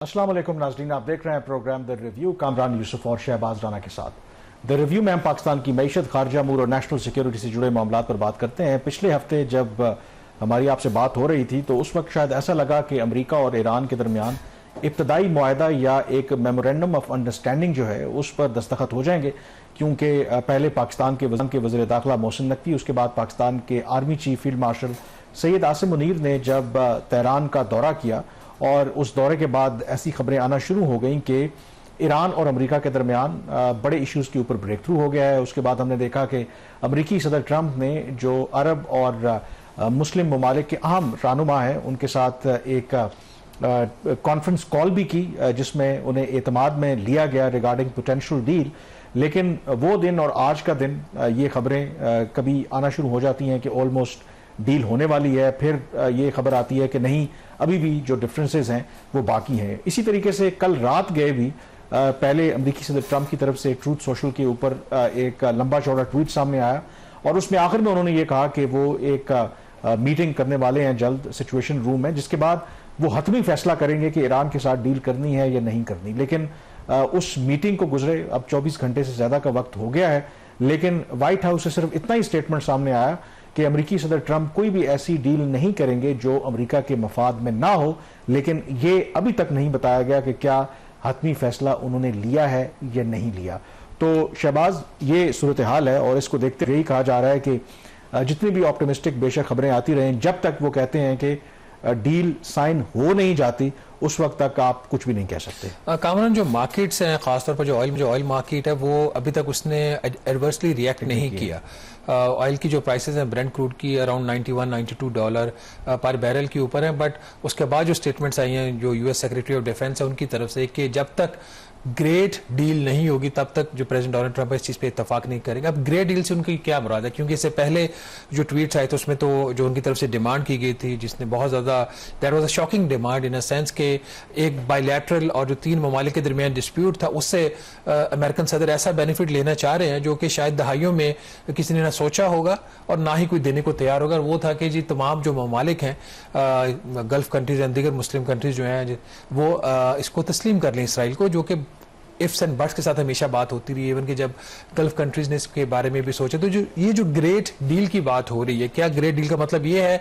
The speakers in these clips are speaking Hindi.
अस्सलाम वालेकुम नाज़रीन, आप देख रहे हैं programme the review Kamran Yusuf और शहबाज राना के साथ। द रिव्यू में हम पाकिस्तान की मईशत, खारजा अमूर और नेशनल सिक्योरिटी से जुड़े मामलों पर बात करते हैं। पिछले हफ्ते जब हमारी आपसे बात हो रही थी तो उस वक्त शायद ऐसा लगा कि अमरीका और ईरान के दरमियान इब्तदाई मुआहदा या एक मेमोरेंडम ऑफ अंडरस्टैंडिंग जो है उस पर दस्तखत हो जाएंगे, क्योंकि पहले पाकिस्तान के वज़ीर दाखिला मोहसिन नकवी, उसके बाद पाकिस्तान के army chief field marshal Syed Asim Munir ने जब तेहरान का दौरा किया और उस दौरे के बाद ऐसी खबरें आना शुरू हो गई कि ईरान और अमेरिका के दरमियान बड़े इश्यूज़ के ऊपर ब्रेक थ्रू हो गया है। उसके बाद हमने देखा कि अमेरिकी सदर ट्रंप ने जो अरब और मुस्लिम ममालिक के अहम रहनुमा हैं उनके साथ एक कॉन्फ्रेंस कॉल भी की, जिसमें उन्हें एतमाद में लिया गया रिगार्डिंग पोटेंशियल डील। लेकिन वो दिन और आज का दिन ये खबरें कभी आना शुरू हो जाती हैं कि ऑलमोस्ट डील होने वाली है, फिर ये खबर आती है कि नहीं, अभी भी जो डिफरेंसेस हैं वो बाकी हैं। इसी तरीके से कल रात गए भी पहले अमेरिकी सदर ट्रंप की तरफ से ट्रूथ सोशल के ऊपर एक लंबा चौड़ा ट्वीट सामने आया और उसमें आखिर में उन्होंने ये कहा कि वो एक मीटिंग करने वाले हैं जल्द सिचुएशन रूम में, जिसके बाद वो हतमी फैसला करेंगे कि ईरान के साथ डील करनी है या नहीं करनी। लेकिन उस मीटिंग को गुजरे अब 24 घंटे से ज्यादा का वक्त हो गया है, लेकिन व्हाइट हाउस से सिर्फ इतना ही स्टेटमेंट सामने आया कि अमेरिकी सदर ट्रंप कोई भी ऐसी डील नहीं करेंगे जो अमेरिका के मफाद में ना हो। लेकिन ये अभी तक नहीं बताया गया कि क्या हतमी फैसला उन्होंने लिया है या नहीं लिया। तो शहबाज, ये सूरत हाल है और इसको देखते हुए यही कहा जा रहा है कि जितनी भी ऑप्टिमिस्टिक बेशक खबरें आती रहें, जब तक वो कहते हैं कि डील साइन हो नहीं जाती उस वक्त तक आप कुछ भी नहीं कह सकते। कामरान, जो मार्केट्स हैं, खासतौर पर जो ऑयल मार्केट है, वो अभी तक उसने एडवर्सली रिएक्ट नहीं किया। ऑयल की जो प्राइसेस हैं ब्रेंट क्रूड की अराउंड $91-92 पर बैरल के ऊपर है। बट उसके बाद जो स्टेटमेंट्स आई हैं जो यूएस सेक्रेटरी ऑफ डिफेंस है उनकी तरफ से कि जब तक ग्रेट डील नहीं होगी तब तक जो प्रेसिडेंट डोनाल्ड ट्रंप है इस चीज़ पे इत्तेफाक नहीं करेंगे। अब ग्रेट डील से उनकी क्या मुराद है, क्योंकि इससे पहले जो ट्वीट्स आए थे उसमें तो जो उनकी तरफ से डिमांड की गई थी, जिसने बहुत ज़्यादा, that was a shocking demand in a sense के एक बायलैटरल और जो 3 ममालिक के दरमियान डिस्प्यूट था उससे अमेरिकन सदर ऐसा बेनिफिट लेना चाह रहे हैं जो कि शायद दहाइयों में किसी ने ना सोचा होगा और ना ही कोई देने को तैयार होगा। वो था कि जी तमाम जो ममालिक हैं गल्फ कंट्रीज एंड दीगर मुस्लिम कंट्रीज जो हैं वो इसको तस्लीम कर लें इसराइल को, जो कि इफ्स एंड बट्स के साथ हमेशा बात होती रही। इवन कि जब गल्फ कंट्रीज ने इसके बारे में भी सोचा, तो जो ग्रेट डील की बात हो रही है, क्या ग्रेट डील का मतलब ये है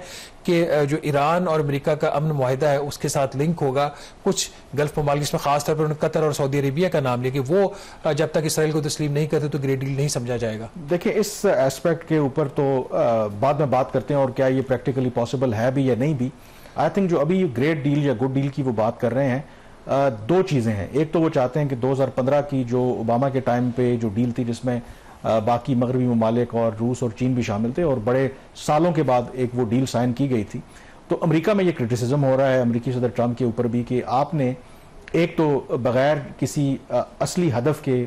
कि जो ईरान और अमेरिका का अमन मुआहिदा है उसके साथ लिंक होगा? कुछ गल्फ ममालिक, इसमें खासतौर पर उन्होंने कतर और सऊदी अरेबिया का नाम लिया कि वो जब तक इसराइल को तस्लीम नहीं करते तो ग्रेट डील नहीं समझा जाएगा। देखिए, इस एस्पेक्ट के ऊपर तो बाद में बात करते हैं और क्या ये प्रैक्टिकली पॉसिबल है भी या नहीं भी। आई थिंक जो अभी ग्रेट डील या गुड डील की वो बात कर रहे हैं, दो चीज़ें हैं। एक तो वो चाहते हैं कि 2015 की जो ओबामा के टाइम पे जो डील थी जिसमें बाकी मगरबी ममालिक और रूस और चीन भी शामिल थे और बड़े सालों के बाद एक वो डील साइन की गई थी, तो अमेरिका में ये क्रिटिसिज्म हो रहा है अमेरिकी सदर ट्रंप के ऊपर भी कि आपने एक तो बगैर किसी असली हदफ के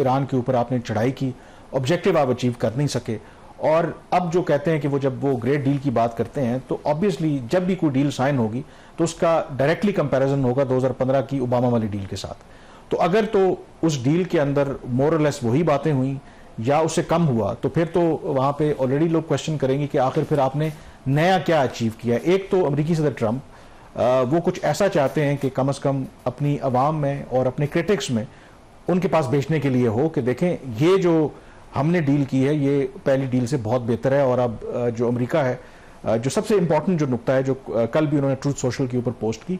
ईरान के ऊपर आपने चढ़ाई की, ऑब्जेक्टिव आप अचीव कर नहीं सके। और अब जो कहते हैं कि वो जब वो ग्रेट डील की बात करते हैं तो ऑब्वियसली जब भी कोई डील साइन होगी तो उसका डायरेक्टली कंपैरिजन होगा 2015 की ओबामा वाली डील के साथ। तो अगर तो उस डील के अंदर मोर और लेस वही बातें हुई या उससे कम हुआ तो फिर तो वहां पे ऑलरेडी लोग क्वेश्चन करेंगे कि आखिर फिर आपने नया क्या अचीव किया। एक तो अमेरिकी सदर ट्रंप वो कुछ ऐसा चाहते हैं कि कम से कम अपनी अवाम में और अपने क्रिटिक्स में उनके पास बेचने के लिए हो कि देखें ये जो हमने डील की है ये पहली डील से बहुत बेहतर है। और अब जो अमेरिका है, जो सबसे इंपॉर्टेंट जो नुकता है जो कल भी उन्होंने ट्रूथ सोशल के ऊपर पोस्ट की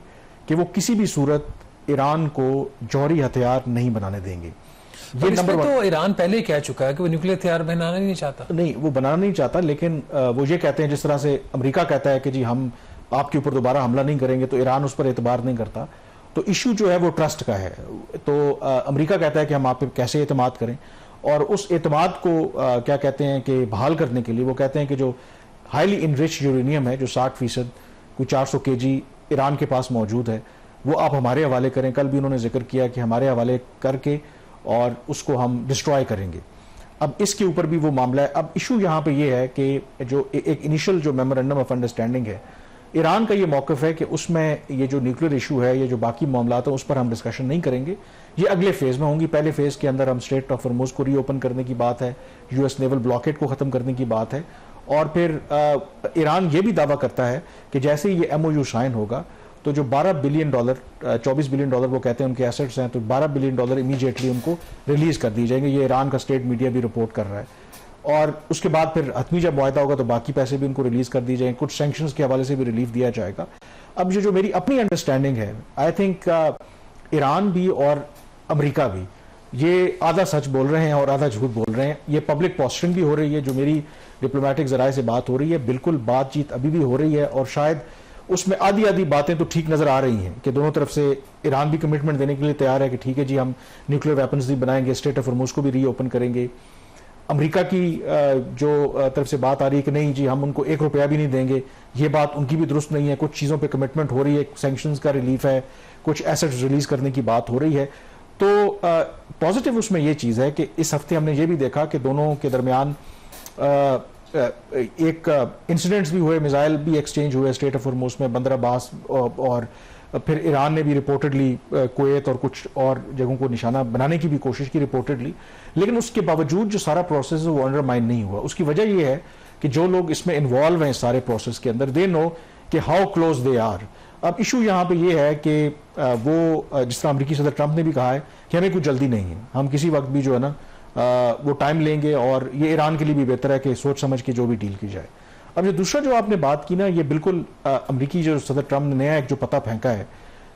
कि वो किसी भी सूरत ईरान को जौहरी हथियार नहीं बनाने देंगे। ये नंबर तो ईरान पहले ही कह चुका है कि वो न्यूक्लियर हथियार बनाना नहीं चाहता। नहीं, वो बनाना नहीं चाहता, लेकिन वो ये कहते हैं जिस तरह से अमेरिका कहता है कि जी हम आपके ऊपर दोबारा हमला नहीं करेंगे, तो ईरान उस पर एतबार नहीं करता। तो इशू जो है वो ट्रस्ट का है। तो अमेरिका कहता है कि हम आप पे कैसे एतमाद करें, और उस एतमाद को क्या कहते हैं कि बहाल करने के लिए वो कहते हैं कि जो हाईली इनरिच यूरेनियम है जो 60% कोई 400 kg ईरान के पास मौजूद है वो आप हमारे हवाले करें। कल भी उन्होंने जिक्र किया कि हमारे हवाले करके और उसको हम डिस्ट्रॉय करेंगे। अब इसके ऊपर भी वो मामला है। अब इशू यहाँ पे ये है कि जो एक इनिशियल जो मेमोरेंडम ऑफ अंडरस्टैंडिंग है, ईरान का ये मौकफ है कि उसमें ये जो न्यूक्लियर इशू है, ये जो बाकी मामला है उस पर हम डिस्कशन नहीं करेंगे, ये अगले फेज में होंगी। पहले फेज के अंदर हम स्ट्रेट ऑफ हॉर्मुज़ को रीओपन करने की बात है, यूएस नेवल ब्लॉकेट को खत्म करने की बात है। और फिर ईरान ये भी दावा करता है कि जैसे ही ये एमओयू साइन होगा तो जो $12 बिलियन, $24 बिलियन वो कहते हैं उनके एसेट्स हैं, तो $12 बिलियन इमीडिएटली उनको रिलीज कर दिए जाएंगे। ये ईरान का स्टेट मीडिया भी रिपोर्ट कर रहा है। और उसके बाद फिर हतमी जब मुआहदा होगा तो बाकी पैसे भी उनको रिलीज कर दिए जाएंगे, कुछ सैंक्शंस के हवाले से भी रिलीफ दिया जाएगा। अब जो मेरी अपनी अंडरस्टैंडिंग है, आई थिंक ईरान भी और अमेरिका भी ये आधा सच बोल रहे हैं और आधा झूठ बोल रहे हैं। ये पब्लिक पोस्टरिंग भी हो रही है, जो मेरी डिप्लोमेटिक जराये से बात हो रही है, बिल्कुल बातचीत अभी भी हो रही है, और शायद उसमें आधी आधी बातें तो ठीक नजर आ रही हैं कि दोनों तरफ से ईरान भी कमिटमेंट देने के लिए तैयार है कि ठीक है जी, हम न्यूक्लियर वेपन्स भी बनाएंगे, स्ट्रेट ऑफ हॉर्मुज को भी रीओपन करेंगे। अमेरिका की जो तरफ से बात आ रही है कि नहीं जी, हम उनको $1 भी नहीं देंगे, ये बात उनकी भी दुरुस्त नहीं है। कुछ चीज़ों पे कमिटमेंट हो रही है, सैंक्शंस का रिलीफ है, कुछ एसेट्स रिलीज करने की बात हो रही है। तो पॉजिटिव उसमें ये चीज़ है कि इस हफ्ते हमने ये भी देखा कि दोनों के दरमियान एक इंसिडेंट्स भी हुए, मिसाइल भी एक्सचेंज हुए स्ट्रेट ऑफ हॉर्मुज में, बंदर अब्बास, और फिर ईरान ने भी रिपोर्टेडली कुवैत और कुछ और जगहों को निशाना बनाने की भी कोशिश की रिपोर्टेडली। लेकिन उसके बावजूद जो सारा प्रोसेस है वो अंडरमाइन नहीं हुआ। उसकी वजह ये है कि जो लोग इसमें इन्वॉल्व हैं सारे प्रोसेस के अंदर, दे नो कि हाउ क्लोज दे आर। अब इशू यहाँ पे ये है कि वो जिस तरह अमेरिकी सदर ट्रंप ने भी कहा है कि हमें कुछ जल्दी नहीं है, हम किसी वक्त भी जो है ना वो टाइम लेंगे, और ये ईरान के लिए भी बेहतर है कि सोच समझ के जो भी डील की जाए। अब ये दूसरा जो आपने बात की ना, ये बिल्कुल अमेरिकी जो सदर ट्रंप ने नया एक जो पता फेंका है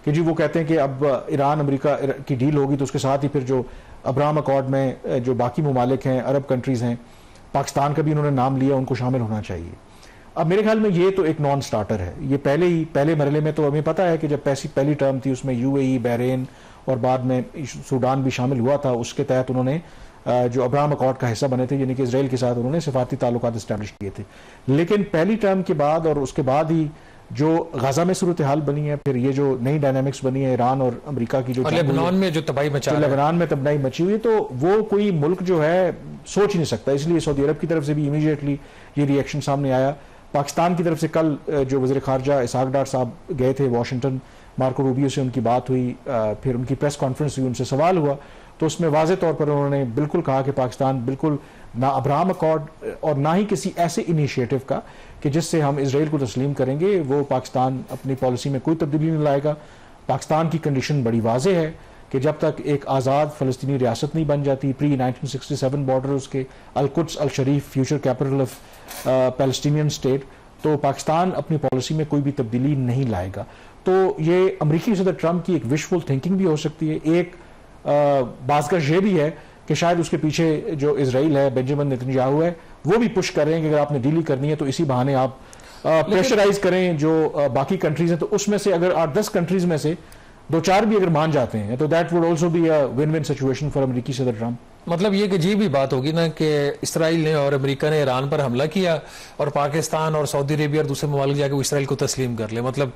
कि जी वो कहते हैं कि अब ईरान अमेरिका की डील होगी तो उसके साथ ही फिर जो अब्राहम अकॉर्ड में जो बाकी ममालिक हैं, अरब कंट्रीज़ हैं, पाकिस्तान का भी उन्होंने नाम लिया, उनको शामिल होना चाहिए। अब मेरे ख्याल में ये तो एक नॉन स्टार्टर है। ये पहले मरहले में तो हमें पता है कि जब पहली टर्म थी उसमें UAE, बहरीन और बाद में सूडान भी शामिल हुआ था। उसके तहत उन्होंने जो अब्राहम अकॉर्ड का हिस्सा बने थे, यानी कि इजराइल के साथ उन्होंने सिफारती ताल्लुकात इस्टेब्लिश किए थे। लेकिन पहली टर्म के बाद और उसके बाद ही जो गजा में सूरत हाल बनी है, फिर ये जो नई डायनामिक्स बनी है ईरान और अमेरिका की, जो लेबनान में जो तबाही लेबनान में तबाही मची हुई है, तो वो कोई मुल्क जो है सोच ही नहीं सकता। इसलिए सऊदी अरब की तरफ से भी इमीडिएटली ये रिएक्शन सामने आया। पाकिस्तान की तरफ से कल जो वज़ीर ख़ारजा इसहाक डार साहब गए थे वाशिंगटन, मार्को रूबियो से उनकी बात हुई, फिर उनकी प्रेस कॉन्फ्रेंस हुई, उनसे सवाल हुआ, तो उसमें वाज़े तौर पर उन्होंने बिल्कुल कहा कि पाकिस्तान बिल्कुल ना अब्राहम अकॉर्ड और ना ही किसी ऐसे इनिशिएटिव का कि जिससे हम इसराइल को तस्लीम करेंगे, वो पाकिस्तान अपनी पॉलिसी में कोई तब्दीली नहीं लाएगा। पाकिस्तान की कंडीशन बड़ी वाज़े है कि जब तक एक आज़ाद फ़लस्तीनी रियासत नहीं बन जाती, प्री 1967 बॉर्डर उसके, Al Quds Al Sharif future capital of Palestinian state, तो पाकिस्तान अपनी पॉलिसी में कोई भी तब्दीली नहीं लाएगा। तो ये अमेरिकी सदर ट्रंप की एक विशफुल थिंकिंग भी हो सकती है। एक बाज़ ये भी है कि शायद उसके पीछे जो इजराइल है, बेंजामिन नेतन्याहू है, वो भी पुश कर रहे हैं कि अगर आपने डील करनी है तो इसी बहाने आप प्रेशराइज करें जो बाकी कंट्रीज हैं। तो उसमें से अगर 8-10 कंट्रीज में से 2-4 भी अगर मान जाते हैं तो that would also be a win win situation for अमेरिकी सदर ट्रंप। मतलब ये कि जी भी बात होगी ना कि इसराइल ने और अमेरिका ने ईरान पर हमला किया और पाकिस्तान और सऊदी अरेबिया और दूसरे ममालिक जाके इसराइल को तस्लीम कर ले। मतलब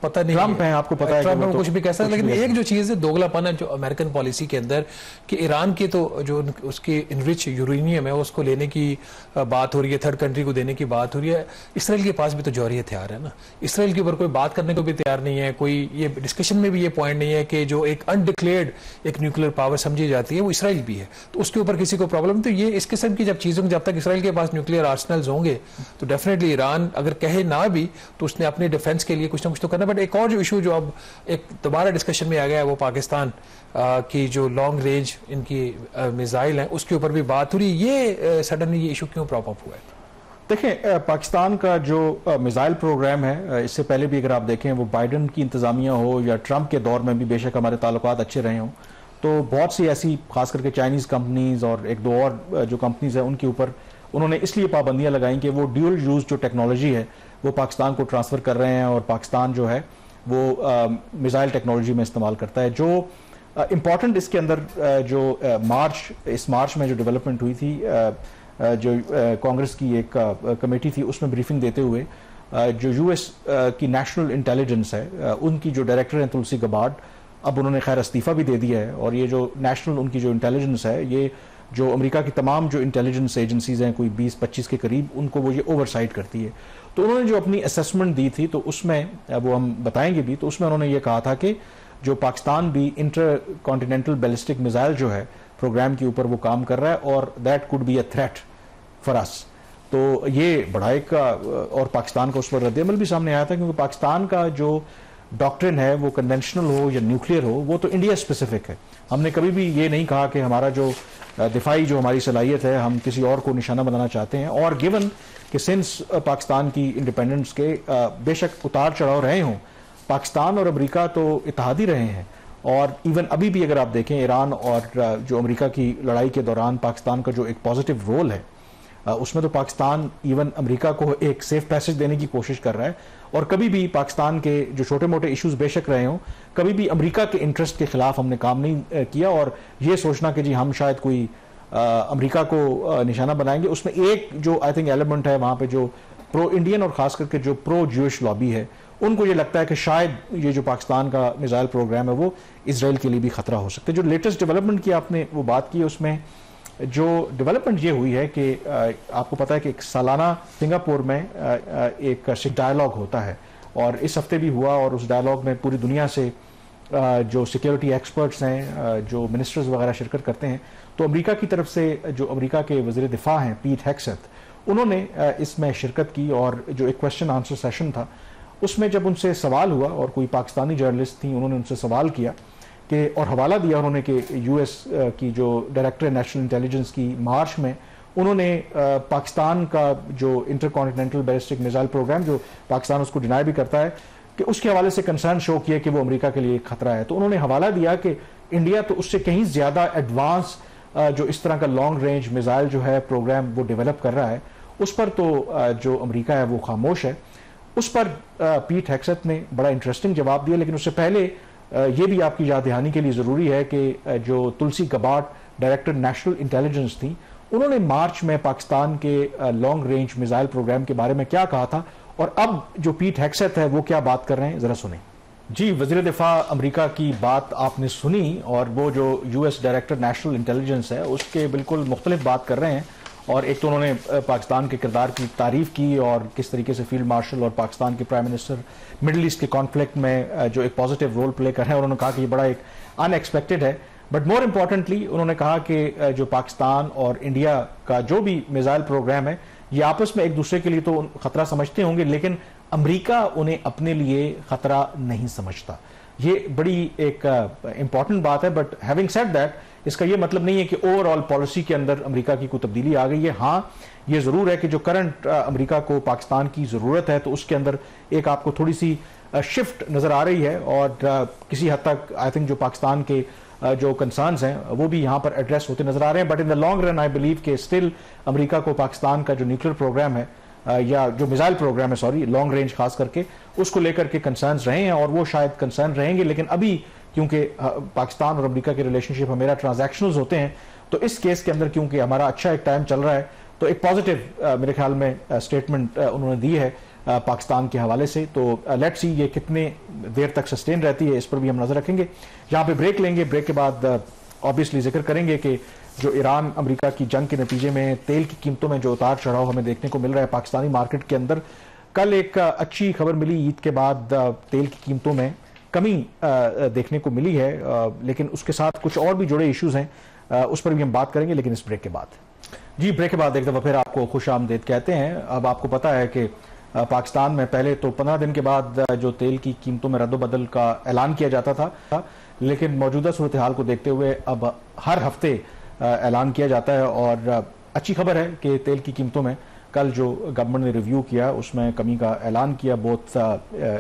पता नहीं, ट्रंप है, आपको पता है ट्रंप तो कुछ भी कह सकता है। लेकिन एक जो चीज़ है, दोगलापन है जो अमेरिकन पॉलिसी के अंदर, कि ईरान की तो जो उसकी इनरिच यूरेनियम है उसको लेने की बात हो रही है, थर्ड कंट्री को देने की बात हो रही है। इसराइल के पास भी तो जौहरी हथियार है ना, इसराइल के ऊपर कोई बात करने को भी तैयार नहीं है, कोई ये डिस्कशन में भी ये पॉइंट नहीं है कि जो एक अनडिक्लेयर्ड एक न्यूक्लियर पावर समझी जाती है वो इसराइल भी है, तो उसके ऊपर किसी को प्रॉब्लम। तो ये इस किस्म की जब चीज़ों, जब तक इसराइल के पास न्यूक्लियर आर्सनल्स होंगे तो डेफिनेटली ईरान अगर कहे ना भी तो उसने अपने डिफेंस के लिए कुछ ना कुछ तो करना। बट एक और जो इशू जो अब एक दोबारा डिस्कशन में आ गया है वो पाकिस्तान की जो लॉन्ग रेंज इनकी मिसाइल है उसके ऊपर भी बात हो रही है। ये सडनली ये इशू क्यों प्रॉप अप हुआ है? देखें, पाकिस्तान का जो मिसाइल प्रोग्राम है, इससे पहले भी अगर आप देखें वो बाइडन की इंतजामिया हो या ट्रंप के दौर में भी बेशक हमारे ताल्लुकात अच्छे रहे हों, तो बहुत सी ऐसी खास करके चाइनीज़ कंपनीज और एक दो और जो कंपनीज हैं उनके ऊपर उन्होंने इसलिए पाबंदियां लगाई कि वो ड्यूल यूज़ जो टेक्नोलॉजी है वो पाकिस्तान को ट्रांसफ़र कर रहे हैं और पाकिस्तान जो है वो मिसाइल टेक्नोलॉजी में इस्तेमाल करता है। जो इम्पॉर्टेंट इसके अंदर इस मार्च में जो डेवलपमेंट हुई थी, जो कांग्रेस की एक कमेटी थी उसमें ब्रीफिंग देते हुए जो US की नेशनल इंटेलिजेंस है उनकी जो डायरेक्टर हैं तुलसी गबार्ड, अब उन्होंने खैर इस्तीफ़ा भी दे दिया है, और ये जो नेशनल उनकी जो इंटेलिजेंस है, ये जो अमेरिका की तमाम जो इंटेलिजेंस एजेंसीज हैं कोई 20-25 के करीब, उनको वो ये ओवरसाइट करती है। तो उन्होंने जो अपनी असेसमेंट दी थी तो उसमें वो हम बताएंगे भी, तो उसमें उन्होंने ये कहा था कि जो पाकिस्तान भी इंटर कॉन्टिनेंटल बैलिस्टिक मिसाइल जो है प्रोग्राम के ऊपर वो काम कर रहा है और that could be a threat for us. तो ये बढ़ाए का और पाकिस्तान का उस पर रद्दअमल भी सामने आया था, क्योंकि पाकिस्तान का जो डॉक्ट्रिन है वो कन्वेंशनल हो या न्यूक्लियर हो, वो तो इंडिया स्पेसिफिक है। हमने कभी भी ये नहीं कहा कि हमारा जो दिफाई जो हमारी सलाहियत है हम किसी और को निशाना बनाना चाहते हैं। और गिवन कि सिंस पाकिस्तान की इंडिपेंडेंस के बेशक उतार चढ़ाव रहे हों, पाकिस्तान और अमेरिका तो इत्तेहादी रहे हैं। और इवन अभी भी अगर आप देखें ईरान और जो अमेरिका की लड़ाई के दौरान पाकिस्तान का जो एक पॉजिटिव रोल है, उसमें तो पाकिस्तान इवन अमेरिका को एक सेफ पैसेज देने की कोशिश कर रहा है। और कभी भी पाकिस्तान के जो छोटे मोटे इश्यूज बेशक रहे हों, कभी भी अमेरिका के इंटरेस्ट के खिलाफ हमने काम नहीं किया। और ये सोचना कि जी हम शायद कोई अमेरिका को निशाना बनाएंगे, उसमें एक जो आई थिंक एलिमेंट है वहाँ पे जो प्रो इंडियन और खास करके जो प्रो ज्यूइश लॉबी है, उनको ये लगता है कि शायद ये जो पाकिस्तान का मिसाइल प्रोग्राम है वो इसराइल के लिए भी खतरा हो सकता है। जो लेटेस्ट डेवलपमेंट की आपने वो बात की, उसमें जो डेवलपमेंट ये हुई है कि आपको पता है कि एक सालाना सिंगापुर में एक डायलॉग होता है, और इस हफ्ते भी हुआ। और उस डायलॉग में पूरी दुनिया से जो सिक्योरिटी एक्सपर्ट्स हैं, जो मिनिस्टर्स वगैरह शिरकत करते हैं, तो अमेरिका की तरफ से जो अमेरिका के वज़ीर दिफा हैं पीट हेग्सेथ, उन्होंने इसमें शिरकत की। और जो एक क्वेश्चन आंसर सेशन था, उसमें जब उनसे सवाल हुआ और कोई पाकिस्तानी जर्नलिस्ट थी, उन्होंने उनसे सवाल किया कि और हवाला दिया उन्होंने कि यूएस की जो डायरेक्टर नेशनल इंटेलिजेंस की मार्च में उन्होंने पाकिस्तान का जो इंटरकॉन्टिनेंटल बैलिस्टिक मिसाइल प्रोग्राम, जो पाकिस्तान उसको डिनाई भी करता है, कि उसके हवाले से कंसर्न शो किया कि वो अमेरिका के लिए खतरा है। तो उन्होंने हवाला दिया कि इंडिया तो उससे कहीं ज्यादा एडवांस जो इस तरह का लॉन्ग रेंज मिसाइल जो है प्रोग्राम वो डेवलप कर रहा है, उस पर तो जो अमेरिका है वो खामोश है। उस पर पीट हेग्सेथ ने बड़ा इंटरेस्टिंग जवाब दिया। लेकिन उससे पहले ये भी आपकी याद दहानी के लिए ज़रूरी है कि जो तुलसी गबार्ड डायरेक्टर नेशनल इंटेलिजेंस थी, उन्होंने मार्च में पाकिस्तान के लॉन्ग रेंज मिसाइल प्रोग्राम के बारे में क्या कहा था, और अब जो पीट हेग्सेथ है वो क्या बात कर रहे हैं, ज़रा सुने। जी, वज़ीर दिफा अमेरिका की बात आपने सुनी, और वो जो यूएस डायरेक्टर नेशनल इंटेलिजेंस है उसके बिल्कुल मुख्तलिफ बात कर रहे हैं। और एक तो उन्होंने पाकिस्तान के किरदार की तारीफ की और किस तरीके से फील्ड मार्शल और पाकिस्तान के प्राइम मिनिस्टर मिडिल ईस्ट के कॉन्फ्लिक्ट में जो एक पॉजिटिव रोल प्ले कर रहे हैं। उन्होंने कहा कि ये बड़ा एक अनएक्सपेक्टेड है। बट मोर इम्पॉर्टेंटली उन्होंने कहा कि जो पाकिस्तान और इंडिया का जो भी मिसाइल प्रोग्राम है, ये आपस में एक दूसरे के लिए तो खतरा समझते होंगे, लेकिन अमेरिका उन्हें अपने लिए खतरा नहीं समझता। ये बड़ी एक इंपॉर्टेंट बात है। बट हैविंग सेड दैट, इसका ये मतलब नहीं है कि ओवरऑल पॉलिसी के अंदर अमेरिका की कोई तब्दीली आ गई है। हाँ, ये जरूर है कि जो करंट अमेरिका को पाकिस्तान की जरूरत है, तो उसके अंदर एक आपको थोड़ी सी शिफ्ट नजर आ रही है। और किसी हद तक आई थिंक जो पाकिस्तान के जो कंसर्न्स हैं वो भी यहाँ पर एड्रेस होते नजर आ रहे हैं। But in the long run I believe कि स्टिल अमेरिका को पाकिस्तान का जो न्यूक्लियर प्रोग्राम है या जो मिसाइल प्रोग्राम है, सॉरी, लॉन्ग रेंज खास करके, उसको लेकर के कंसर्न्स रहे हैं और वो शायद कंसर्न रहेंगे। लेकिन अभी क्योंकि पाकिस्तान और अमेरिका के रिलेशनशिप हमेशा ट्रांजैक्शनल्स होते हैं, तो इस केस के अंदर क्योंकि हमारा अच्छा एक टाइम चल रहा है, तो एक पॉजिटिव मेरे ख्याल में स्टेटमेंट उन्होंने दी है पाकिस्तान के हवाले से। तो लेट्स सी ये कितने देर तक सस्टेन रहती है, इस पर भी हम नजर रखेंगे। यहाँ पे ब्रेक लेंगे, ब्रेक के बाद ऑब्वियसली जिक्र करेंगे कि जो ईरान अमेरिका की जंग के नतीजे में तेल की कीमतों में जो उतार चढ़ाव हमें देखने को मिल रहा है पाकिस्तानी मार्केट के अंदर। कल एक अच्छी खबर मिली, ईद के बाद तेल की कीमतों में कमी देखने को मिली है, लेकिन उसके साथ कुछ और भी जुड़े इश्यूज हैं, उस पर भी हम बात करेंगे, लेकिन इस ब्रेक के बाद। जी, ब्रेक के बाद एक दफा फिर आपको खुश आमदीद कहते हैं। अब आपको पता है कि पाकिस्तान में पहले तो 15 दिन के बाद जो तेल की कीमतों में रद्दोबदल का ऐलान किया जाता था, लेकिन मौजूदा सूरत हाल को देखते हुए अब हर हफ्ते ऐलान किया जाता है। और अच्छी खबर है कि तेल की कीमतों में कल जो गवर्नमेंट ने रिव्यू किया उसमें कमी का ऐलान किया, बोथ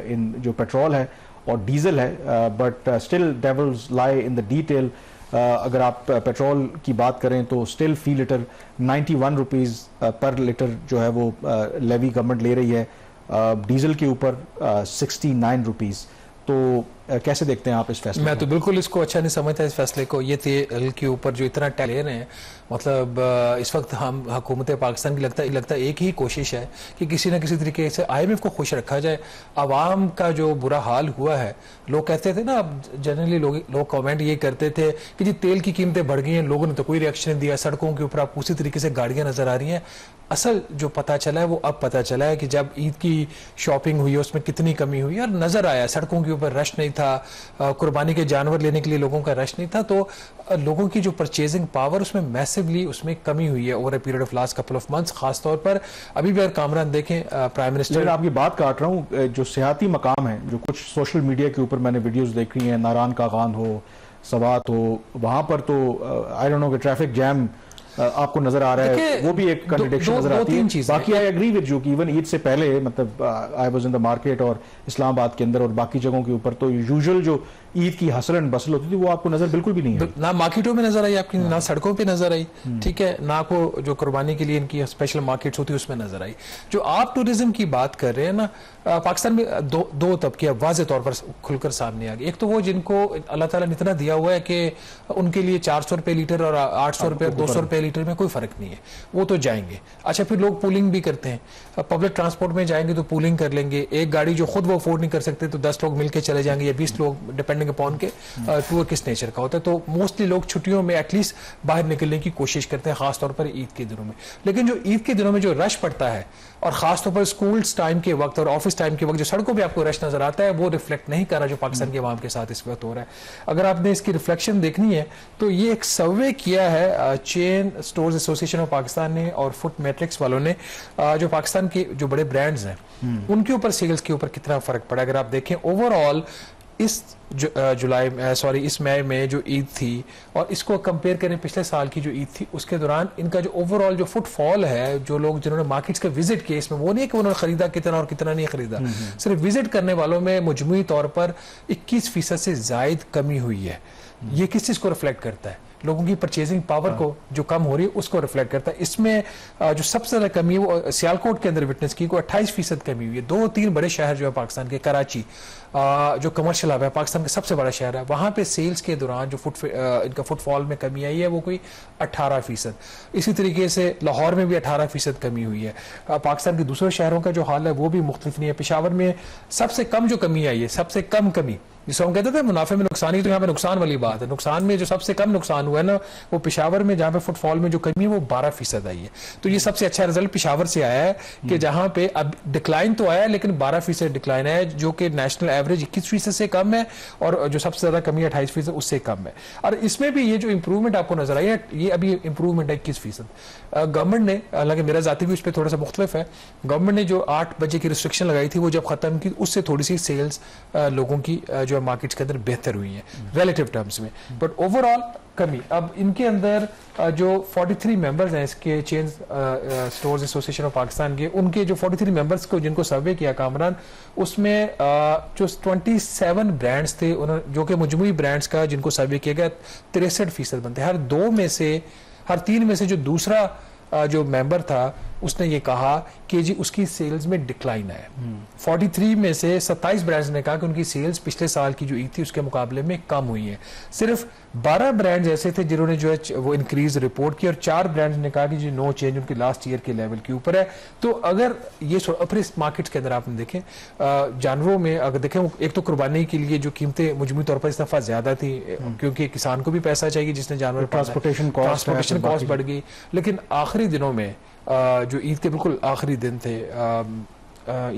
इन जो पेट्रोल है और डीजल है। But still devils lie in the detail. अगर आप पेट्रोल की बात करें तो स्टिल फी लीटर 91 रुपीज़ पर लीटर जो है वो लेवी गवर्नमेंट ले रही है। डीजल के ऊपर 69 रुपीज़। तो कैसे देखते हैं आप इस फैसले? मैं तो बिल्कुल इसको अच्छा नहीं समझता इस फैसले को। ये तेल के ऊपर जो इतना टैक्स ले रहे हैं, मतलब इस वक्त हम हुकूमत पाकिस्तान की लगता है एक ही कोशिश है कि किसी न किसी तरीके से IMF को खुश रखा जाए। आवाम का जो बुरा हाल हुआ है, लोग कहते थे ना, जनरली लोग कमेंट ये करते थे कि जी तेल की कीमतें बढ़ गई हैं, लोगों ने तो कोई रिएक्शन नहीं दिया, सड़कों के ऊपर आप उसी तरीके से गाड़ियां नजर आ रही हैं। असल जो पता चला है वो अब पता चला है कि जब ईद की शॉपिंग हुई उसमें कितनी कमी हुई और नज़र आया सड़कों के ऊपर रश नहीं था, कुर्बानी के जानवर लेने के लिए लोगों का रश नहीं था, तो लोगों की जो परचेजिंग पावर उसमें मैसिवली उसमें कमी हुई है over a period of last couple of months. खासतौर पर अभी भी अगर कामरान देखें प्राइम मिनिस्टर, आपकी बात काट रहा हूँ, जो सियाती मकाम है जो कुछ सोशल मीडिया के ऊपर मैंने वीडियोस देखी हैं, नारान का खान हो, सवात हो, वहां पर तो आई डोंट नो कि ट्रैफिक जैम आपको नजर आ रहा है, वो भी एक कंट्रडिक्शन नजर आती है। बाकी आई एग्री विद यू कि इवन ईद से पहले मतलब I was in the market और इस्लामाबाद के अंदर और बाकी जगहों के ऊपर तो यूजुअल जो ईद की हसल एंड बसल होती थी वो आपको नजर बिल्कुल भी नहीं है, ना मार्केटों में नजर आई आपकी, ना सड़कों पे नजर आई, ठीक है, ना को जो कुर्बानी के लिए इनकी स्पेशल मार्केट्स होती है उसमें नजर आई। जो आप टूरिज्म की बात कर रहे हैं ना, पाकिस्तान में दो तबके वाज़ेह तौर पर खुलकर सामने आ गए। एक तो वो जिनको अल्लाह ताला ने इतना दिया हुआ है कि उनके लिए 400 रुपए लीटर और 800 रुपए 200 रुपए लीटर में कोई फर्क नहीं है, वो तो जाएंगे। अच्छा, फिर लोग पूलिंग भी करते हैं, पब्लिक ट्रांसपोर्ट में जाएंगे तो पूलिंग कर लेंगे, एक गाड़ी जो खुद वो अफोर्ड नहीं कर सकते तो 10 लोग मिलकर चले जाएंगे या 20 लोग, डिपेंडिंग अपॉन के टूर किस नेचर का होता है। तो मोस्टली लोग छुट्टियों में एटलीस्ट बाहर निकलने की कोशिश करते हैं, खासतौर पर ईद के दिनों में। लेकिन जो ईद के दिनों में जो रश पड़ता है और खासतौर पर स्कूल्स टाइम के वक्त और ऑफिस टाइम के वक्त जो सड़कों पे आपको रश नजर आता है वो रिफ्लेक्ट नहीं कर रहा जो पाकिस्तान के अवाम के साथ इस वक्त हो रहा है। अगर आपने इसकी रिफ्लेक्शन देखनी है तो ये एक सर्वे किया है chain stores association of Pakistan ने और फुट मैट्रिक्स वालों ने, जो पाकिस्तान के जो बड़े ब्रांड्स हैं उनके ऊपर सेल्स के ऊपर कितना फर्क पड़ा। अगर आप देखें ओवरऑल इस इस मई में जो ईद थी और इसको कंपेयर करें पिछले साल की जो ईद थी उसके दौरान इनका जो ओवरऑल जो फुटफॉल है, जो लोग जिन्होंने मार्केट्स का विजिट किया, इसमें वो नहीं कि उन्होंने खरीदा कितना और कितना नहीं खरीदा, सिर्फ विजिट करने वालों में मजमूई तौर पर 21% से जायद कमी हुई है। ये किस चीज को रिफ्लेक्ट करता है? लोगों की परचेजिंग पावर को जो कम हो रही है उसको रिफ्लेक्ट करता है। इसमें जो सबसे ज्यादा कमी है वो सियालकोट के अंदर विटनेस की, को 28% कमी हुई है। 2-3 बड़े शहर जो है पाकिस्तान के, कराची जो कमर्शियल हब है, पाकिस्तान का सबसे बड़ा शहर है, वहां पे सेल्स के दौरान जो इनका फुटफॉल में कमी आई है वो कोई 18%। इसी तरीके से लाहौर में भी 18% कमी हुई है। पाकिस्तान के दूसरे शहरों का जो हाल है वो भी मुख्तलिफ नहीं है। पेशावर में सबसे कम जो कमी आई है, सबसे कम कमी, जिसको हम कहते थे मुनाफे में नुकसान ही, तो यहाँ पे नुकसान वाली बात है। नुकसान में जो सबसे कम नुकसान हुआ है ना वो पेशावर में, जहाँ पे फुटफॉल में जो कमी है वो 12% आई है। तो ये सबसे अच्छा रिजल्ट पेशावर से आया है कि जहाँ पे अब डिक्लाइन तो आया लेकिन 12% डिक्लाइन है, जो कि नेशनल एवरेज 21% से कम है और जो सबसे ज्यादा कमी 28% उससे कम है। और इसमें भी ये जो इंप्रूवमेंट आपको नजर आई है ये अभी इंप्रूवमेंट है 21%। गवर्नमेंट ने, हालांकि मेरा जाती भी उस पर थोड़ा सा मुख्तलिफ है, गवर्नमेंट ने जो 8 बजे की रिस्ट्रिक्शन लगाई थी वो जब खत्म की उससे थोड़ी सी सेल्स लोगों की जो मार्केट्स के अंदर बेहतर हुई है रिलेटिव टर्म्स में, बट ओवरऑल कमी। अब इनके अंदर जो 43 मेंबर्स हैं इसके chain stores association of Pakistan के, उनके जो 43 मेंबर्स को जिनको सर्वे किया कामरान, उसमें जो 27 ब्रांड्स थे जो कि मजमूई ब्रांड्स का जिनको सर्वे किया गया 63% बनते। हर 3 में से जो दूसरा जो मेंबर था उसने ये कहा कि जी उसकी सेल्स में डिक्लाइन है। 43 में से 27 ब्रांड्स ने कहा कि उनकी सेल्स पिछले साल की जो ईद थी उसके मुकाबले में कम हुई है। सिर्फ 12 ब्रांड्स ऐसे थे जिन्होंने जो है वो इंक्रीज रिपोर्ट की और 4 ब्रांड्स ने कहा कि जी नो चेंज, उनकी लास्ट ईयर के लेवल के ऊपर है। तो अगर ये फिर इस मार्केट के अंदर आपने देखें जानवरों में अगर देखें, एक तो कुर्बानी के लिए जो कीमतें मजमूई तौर पर इस दफा ज्यादा थी क्योंकि किसान को भी पैसा चाहिए जिसने जानवर, ट्रांसपोर्टेशन कॉस्ट बढ़ गई। लेकिन आखिरी दिनों में जो ईद के बिल्कुल आखिरी दिन थे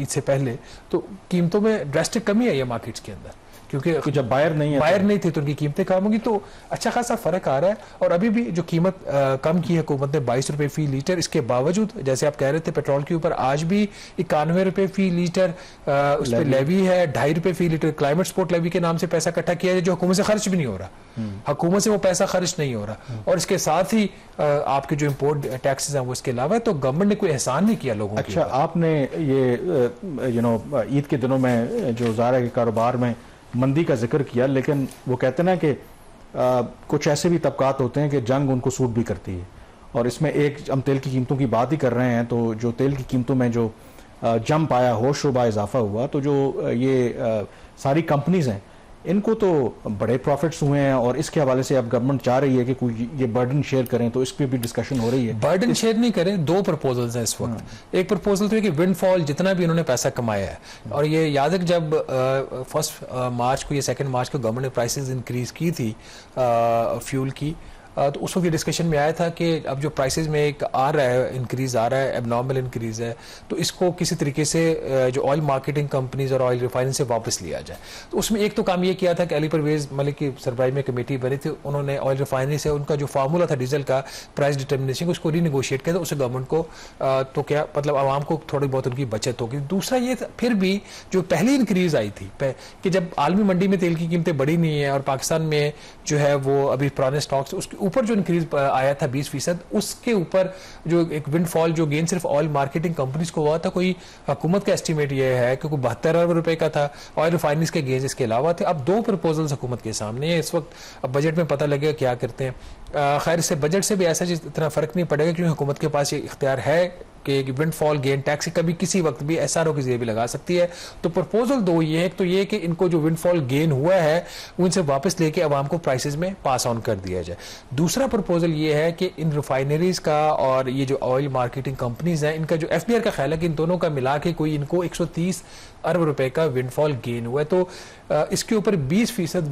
ईद से पहले, तो कीमतों में ड्रास्टिक कमी आई है मार्केट्स के अंदर, क्योंकि जब बायर नहीं थे तो उनकी कीमतें कम होंगी, तो अच्छा खासा फर्क आ रहा है। और अभी भी जो कीमत कम की है हुकूमत ने 22 रुपए फी लीटर, इसके बावजूद जैसे आप कह रहे थे पेट्रोल के ऊपर आज भी 91 रुपए फी लीटर उस पर लेवी है, 2.5 रुपए फी लीटर क्लाइमेट सपोर्ट लेवी के नाम से पैसा इकट्ठा किया है जो हुकूमत से खर्च भी नहीं हो रहा, हुकूमत से वो पैसा खर्च नहीं हो रहा। और इसके साथ ही आपके जो इम्पोर्ट टैक्सेस हैं वो इसके अलावा है, तो गवर्नमेंट ने कोई एहसान नहीं किया लोगों अच्छा, आपने ये ईद के दिनों में जो ज़ारा के कारोबार में मंदी का जिक्र किया, लेकिन वो कहते हैं ना कि कुछ ऐसे भी तबकात होते हैं कि जंग उनको सूट भी करती है। और इसमें एक हम तेल की कीमतों की बात ही कर रहे हैं, तो जो तेल की कीमतों में जो जंप आया, होशरुबा इजाफा हुआ, तो जो ये सारी कंपनीज हैं इनको तो बड़े प्रॉफिट्स हुए हैं और इसके हवाले से अब गवर्नमेंट चाह रही है कि कोई ये बर्डन शेयर करें, तो इस पर भी डिस्कशन हो रही है। बर्डन शेयर नहीं करें, 2 प्रपोजल्स हैं इस वक्त। एक प्रपोजल तो है कि विंडफॉल जितना भी उन्होंने पैसा कमाया है, और ये याद है जब 1 मार्च को या 2 मार्च को गवर्नमेंट ने प्राइसेस इंक्रीज की थी फ्यूल की, तो उस वक्त ये डिस्कशन में आया था कि अब जो प्राइसेस में एक आ रहा है, इंक्रीज आ रहा है, एबनॉर्मल इंक्रीज है, तो इसको किसी तरीके से जो ऑयल मार्केटिंग कंपनीज और ऑयल रिफाइनरी से वापस लिया जाए। तो उसमें एक तो काम ये किया था कि अली परवेज मलिक की सरबराही में कमेटी बनी थी, उन्होंने ऑयल रिफाइनरी से उनका जो फार्मूला था डीजल का प्राइस डिटर्मिनेशन, उसको रीनेगोशिएट किया था, उससे गवर्नमेंट को तो क्या मतलब आवाम को थोड़ी बहुत उनकी बचत होगी। दूसरा ये फिर भी जो पहली इंक्रीज आई थी कि जब आलमी मंडी में तेल की कीमतें बढ़ी नहीं है और पाकिस्तान में जो है वो अभी पुराने स्टॉक्स, उसके ऊपर जो इंक्रीज आया था 20%, उसके ऊपर जो एक विंडफॉल जो गेन सिर्फ ऑयल मार्केटिंग कंपनीज को हुआ था, कोई हुकूमत का एस्टिमेट ये है कि 72 अरब रुपए का था, ऑयल रिफाइनरीज के गेन्स इसके अलावा थे। अब 2 प्रपोजल्स हुकूमत के सामने है इस वक्त, अब बजट में पता लगेगा क्या करते हैं। खैर इससे बजट से भी ऐसा इतना फर्क नहीं पड़ेगा क्योंकि हुकूमत के पास ये इख्तियार है कि विंडफॉल गेन टैक्स कभी किसी वक्त भी एसआरओ के जरिए भी लगा सकती है। तो प्रपोजल 2 ये है, तो ये कि इनको जो विंडफॉल गेन हुआ है उनसे वापस लेके अवाम को प्राइसेस में पास ऑन कर दिया जाए। दूसरा प्रपोजल ये है कि इन रिफाइनरीज का और ये जो ऑयल मार्केटिंग कंपनीज हैं, इनका जो एफबीआर का ख्याल है कि इन दोनों का मिला के कोई इनको 130 अरब रुपए का विंडफॉल गेन हुआ है, तो इसके ऊपर 20%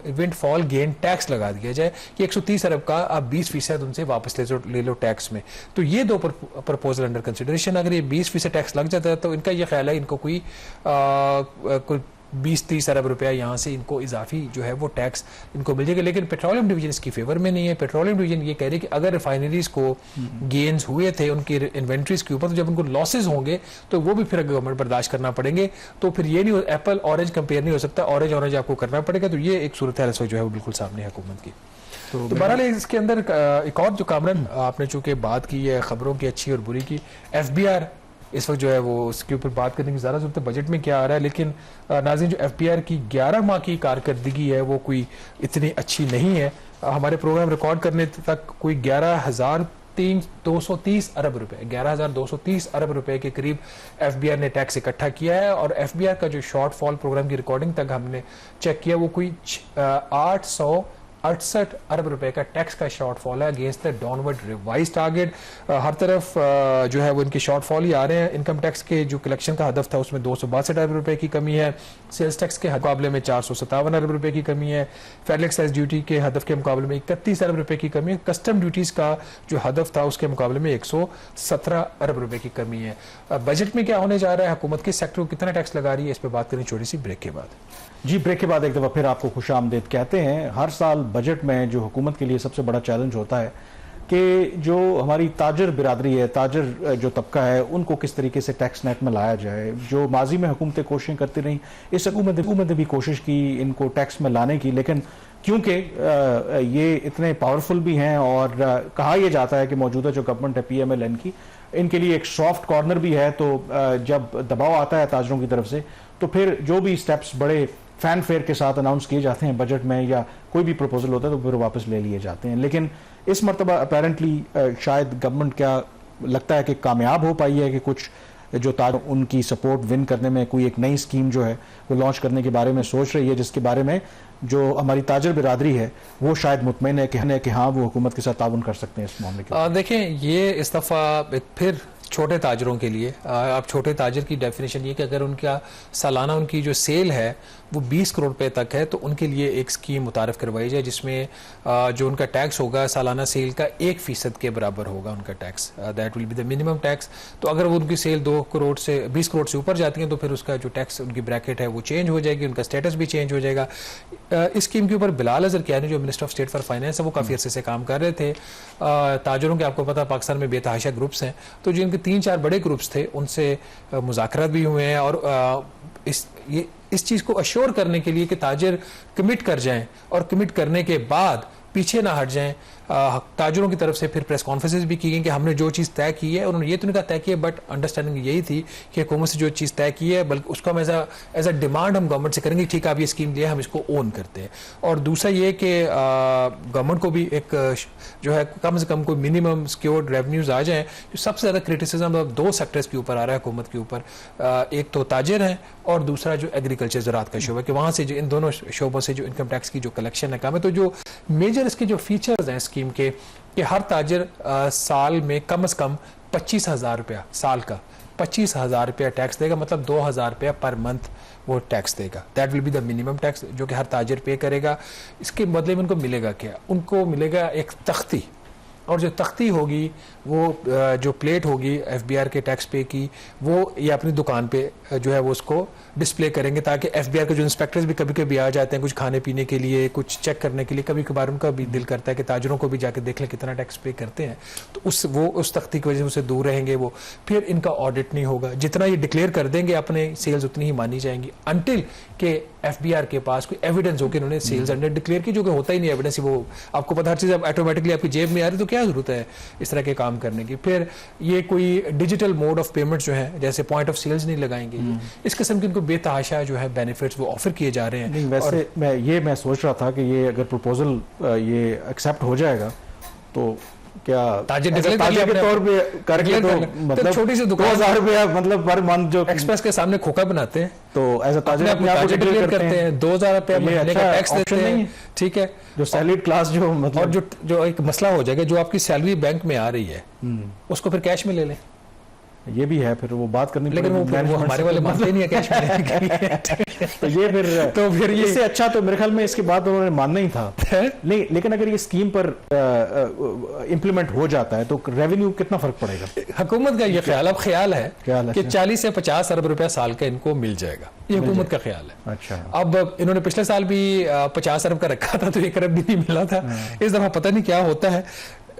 विंडफॉल गेन टैक्स लगा दिया जाए कि 130 अरब का आप 20% उनसे वापस ले लो टैक्स में। तो ये 2 प्रपोजल अंडर कंसिडरेशन। अगर ये 20% टैक्स लग जाता है तो इनका ये ख्याल है इनको कोई 20-30 अरब रुपया यहाँ से इनको इजाफी जो है वो टैक्स इनको मिल जाएगा। लेकिन पेट्रोलियम डिवीजन इसकी फेवर में नहीं है। पेट्रोलियम डिवीजन ये कह रही है कि अगर रिफाइनरीज को गेन्स हुए थे उनकी इन्वेंट्रीज के ऊपर, तो जब उनको लॉसेज होंगे तो वो भी फिर गवर्नमेंट बर्दाश्त करना पड़ेंगे। तो फिर ये नहीं, एप्पल ऑरेंज कंपेयर नहीं हो सकता, ऑरेंज आपको करना पड़ेगा। तो ये एक सूरत है जो है वो बिल्कुल सामने है हुकूमत की। तो बहरहाल इसके अंदर एक और जो कामरान आपने चूंकि बात की है खबरों की अच्छी और बुरी की, एफबीआर इस वक्त जो है वो उसके ऊपर बात करने की ज़्यादा जरूरत है, बजट में क्या आ रहा है। लेकिन नाज़रीन, जो एफबीआर की 11 माह की कारकर्दगी है वो कोई इतनी अच्छी नहीं है। हमारे प्रोग्राम रिकॉर्ड करने तक कोई 11,230 अरब रुपए 11,230 अरब रुपए के करीब एफबीआर ने टैक्स इकट्ठा किया है। और एफबीआर का जो शॉर्टफॉल प्रोग्राम की रिकॉर्डिंग तक हमने चेक किया वो कोई 868 अरब रुपए का टैक्स का शॉर्टफॉल है against the downward revise target. हर तरफ जो है वो इनके शॉर्टफॉल ही आ रहे हैं। इनकम टैक्स के जो कलेक्शन का हदफ था उसमें 262 अरब रुपए की कमी है। सेल्स टैक्स के मुकाबले में 457 अरब रुपए की कमी है। फेडरल एक्साइज ड्यूटी के हदफ के मुकाबले में 31 अरब रुपए की कमी है। कस्टम ड्यूटीज का जो हदफ था उसके मुकाबले में 117 अरब रुपए की कमी है। बजट में क्या होने जा रहा है, हुकूमत के सेक्टर को कितना टैक्स लगा रही है, इस पर बात करें छोटी सी ब्रेक के बाद। जी, ब्रेक के बाद एक दफ़ा फिर आपको खुश आमदीद कहते हैं। हर साल बजट में जो हुकूमत के लिए सबसे बड़ा चैलेंज होता है कि जो हमारी ताजर बिरादरी है, ताजर जो तबका है, उनको किस तरीके से टैक्स नेट में लाया जाए। जो माजी में हुकूमतें कोशिशें करती रहीं, इस हुकूमत ने भी कोशिश की इनको टैक्स में लाने की, लेकिन क्योंकि ये इतने पावरफुल भी हैं और कहा यह जाता है कि मौजूदा जो गवर्नमेंट है PMLN की, इनके लिए एक सॉफ्ट कॉर्नर भी है। तो जब दबाव आता है ताजरों की तरफ से तो फिर जो भी स्टेप्स बड़े फैन फेयर के साथ अनाउंस किए जाते हैं बजट में या कोई भी प्रपोजल होता है तो फिर वापस ले लिए जाते हैं। लेकिन इस मरतबा अपेरेंटली शायद गवर्नमेंट क्या लगता है कि कामयाब हो पाई है कि कुछ जो उनकी सपोर्ट विन करने में कोई एक नई स्कीम जो है वो लॉन्च करने के बारे में सोच रही है, जिसके बारे में जो हमारी ताजर बिरादरी है वो शायद मुतमईन है कि हाँ वो हुकूमत के साथ ताउन कर सकते हैं इस मामले के। देखें, ये इस दफ़ा फिर छोटे ताजरों के लिए, अब छोटे ताजर की डेफिनेशन ये कि अगर उनका सालाना उनकी जो सेल है वो 20 करोड़ रुपए तक है तो उनके लिए एक स्कीम मुतारफ़ करवाई जाए जिसमें जो उनका टैक्स होगा सालाना सेल का 1% के बराबर होगा उनका tax. That will be the minimum tax. तो अगर वो उनकी सेल 2 करोड़ से 20 करोड़ से ऊपर जाती है तो फिर उसका जो टैक्स उनकी ब्रैकेट है वो चेंज हो जाएगी, उनका स्टेटस भी चेंज हो जाएगा। इस स्कीम के ऊपर बिलाल अजहर कियानी जो minister of state for finance है वो काफ़ी अरसे से काम कर रहे थे। ताजरों के आपको पता पाकिस्तान में बेतहाशा ग्रुप्स हैं, तो जिनके 3-4 बड़े ग्रुप्स थे उनसे मुज़ाकरात भी हुए हैं और इस चीज़ को अश्योर करने के लिए कि ताजर कमिट कर जाएं और कमिट करने के बाद पीछे ना हट जाएं, ताजरों की तरफ से फिर प्रेस कॉन्फ्रेंसेस भी की गई कि हमने जो चीज़ तय की है, उन्होंने ये तो नहीं कहा तय की है, बट अंडरस्टैंडिंग यही थी कि हुकूमत से जो चीज़ तय की है बल्कि उसको हम एज अ डिमांड हम गवर्नमेंट से करेंगे, ठीक है आप ये स्कीम दिए हम इसको ओन करते हैं। और दूसरा ये कि गवर्नमेंट को भी एक जो है कम से कम कोई मिनिमम सिक्योर्ड रेवेन्यूज आ जाएँ। जो सबसे ज़्यादा क्रिटिसिज्म अब 2 सेक्टर्स के ऊपर आ रहा है हुकूमत के ऊपर, एक तो ताजर है और दूसरा जो एग्रीकल्चर ज़राअत का शोबा, कि वहाँ से जो इन दोनों शोबों से जो इनकम टैक्स की जो कलेक्शन है काम है। तो जो मेजर इसके जो फीचर्स हैं स्कीम के कि हर ताजर साल में कम से कम 25,000 रुपया, साल का 25,000 रुपया टैक्स देगा, मतलब 2,000 रुपया पर मंथ वो टैक्स देगा। That will be the minimum tax जो कि हर ताजिर पे करेगा। इसके बदले में उनको मिलेगा क्या? उनको मिलेगा एक तख्ती, और जो तख्ती होगी वो जो प्लेट होगी एफबीआर के टैक्स पे की, वो ये अपनी दुकान पे जो है वो उसको डिस्प्ले करेंगे, ताकि एफबीआर के जो इंस्पेक्टर्स भी कभी कभी आ जाते हैं कुछ खाने पीने के लिए, कुछ चेक करने के लिए, कभी कभार उनका भी दिल करता है कि ताजरों को भी जाके देख लें कितना टैक्स पे करते हैं, तो उस तख्ती की वजह से उससे दूर रहेंगे वो। फिर इनका ऑडिट नहीं होगा, जितना ये डिक्लेयर कर देंगे अपने सेल्स उतनी ही मानी जाएंगी, अनटिल के एफबीआर के पास कोई एविडेंस हो कि उन्होंने सेल्स अंडर डिक्लेयर की, जो कि होता ही नहीं एविडेंस। वो आपको पता हर चीज़ ऑटोमेटिकली आपकी जेब में आ रही, तो क्या जरूरत है इस तरह के काम करने की। फिर ये कोई डिजिटल मोड ऑफ पेमेंट जो है, जैसे पॉइंट ऑफ सेल्स नहीं लगाएंगे, इस किस्म के इनको बेतहाशा जो है बेनिफिट्स वो ऑफर किए जा रहे हैं। नहीं, वैसे मैं सोच रहा था कि ये अगर प्रपोजल ये एक्सेप्ट हो जाएगा तो क्या ताजिर के तौर पे करके तो मतलब छोटी सी दुकान 2000 रुपया मतलब पर मंथ जो एक्सप्रेस के सामने खोखा बनाते हैं, तो एज अ ताजिर अपने आप को डिक्लेयर करते हैं 2000 रुपया महीने का टैक्स देते हैं, ठीक है। जो सैलरीड क्लास जो मतलब, और जो एक मसला हो जाएगा, जो आपकी सैलरी बैंक में आ रही है उसको फिर कैश में ले लें, ये भी है, फिर वो बात करनी, लेकिन वो हमारे वाले मानते नहीं है कैश में। तो फिर ये इससे अच्छा तो मेरे ख्याल में इसके बाद उन्होंने मानना ही था। नहीं, लेकिन अगर ये स्कीम पर इम्प्लीमेंट हो जाता है तो रेवेन्यू कितना फर्क पड़ेगा? हुकूमत का ये ख्याल है कि 40 से 50 अरब रुपया साल का इनको मिल जाएगा, ये हुकूमत का ख्याल है। अच्छा, अब इन्होंने पिछले साल भी 50 अरब का रखा था, तो 1 अरब भी नहीं मिला था। इस दफा पता नहीं क्या होता है।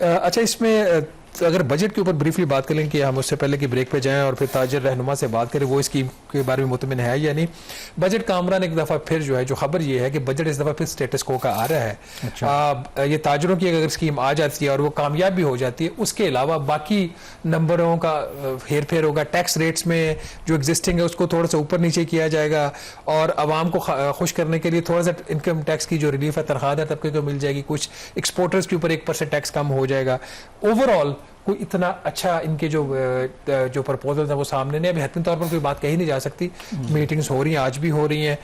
अच्छा, इसमें तो अगर बजट के ऊपर ब्रीफली बात करें कि हम उससे पहले कि ब्रेक पे जाएं और फिर ताजिर रहनुमा से बात करें वो स्कीम के बारे में मुतमिन है या नहीं। बजट कामरान एक दफ़ा फिर जो है, जो खबर ये है कि बजट इस दफ़ा फिर स्टेटस को का आ रहा है। अच्छा। ये ताजिरों की अगर स्कीम आ जाती है और वो कामयाब भी हो जाती है, उसके अलावा बाकी नंबरों का हेर फेर होगा। टैक्स रेट्स में जो एग्जिस्टिंग है उसको थोड़ा सा ऊपर नीचे किया जाएगा, और आवाम को खुश करने के लिए थोड़ा सा इनकम टैक्स की जो रिलीफ है तनख्वाहदार तबके को मिल जाएगी, कुछ एक्सपोर्टर्स के ऊपर 1% टैक्स कम हो जाएगा। ओवरऑल कोई इतना अच्छा इनके जो प्रपोजल है वो सामने नहीं। अभी हतमी तौर पर कोई बात कही नहीं जा सकती। मीटिंग्स हो रही हैं, आज भी हो रही हैं,